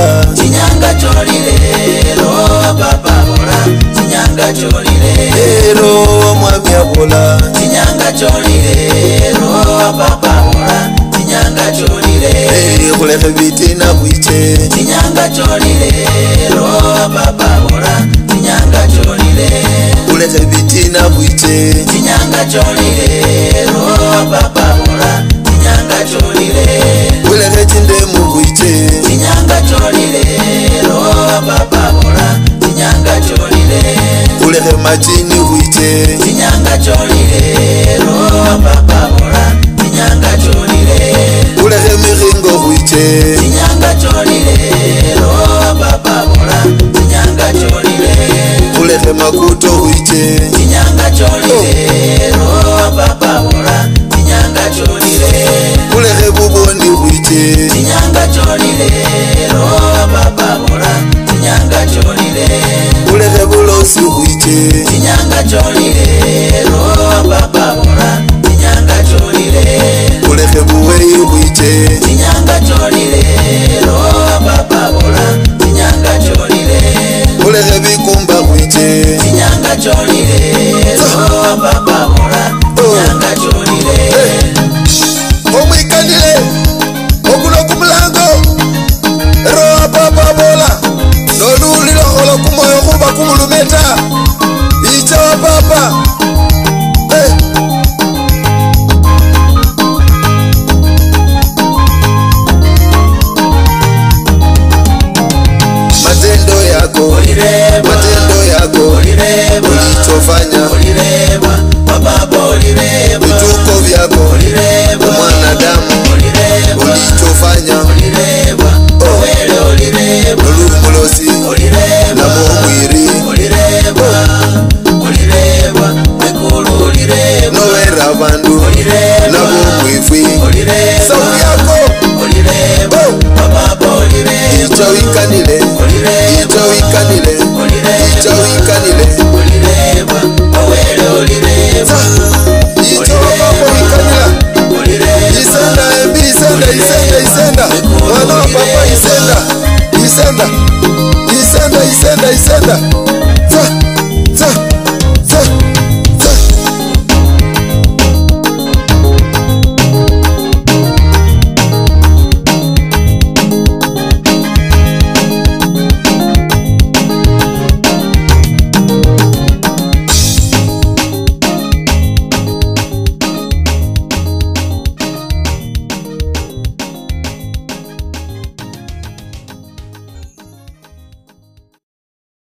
bola Chinyanga cholile ro papa bola Chinyanga cholile ro mwamya bola Chinyanga cholile ro papa bola Chinyanga cholile kuleke bitina bwiche Chinyanga cholile ro papa bola Chinyanga cholile kuleke bitina bwiche Chinyanga cholile ro papa bola Chinyanga cholile kuleke chindemu bwiche Chinyanga cholile ro papa bola Chinyanga cholile kuleke machini bwiche Chinyanga cholile ro papa bola Chinyanga cholile kuleke miringo bwiche Chinyanga cholile ro papa bola Chinyanga cholile kuleke makuto bwiche Chinyanga cholile ro papa bola Chinyanga cholile kuleke bubondi bwiche Chinyanga cholile ro papa bola Chinyanga cholile kuleke bulosi bwiche Chinyanga cholile ro papa bola Chinyanga cholile kuleke buwei bwiche Chinyanga cholile ro papa bola Chinyanga cholile kuleke bikumba bwiche Chinyanga cholile ro papa bola Chinyanga cholile omwikanile okuno kumulango ro papa bola nolulilo olo kumoyo kuba kumulumeta icha wa papa matendo yako ulichofanya vituko vyako mwanadamu ulichofanya olumulosi na momwiri nowera bandu nabo mwifwi sawu yako icho wikanile icho wapapa wikanila isenda mwana wa papa isenda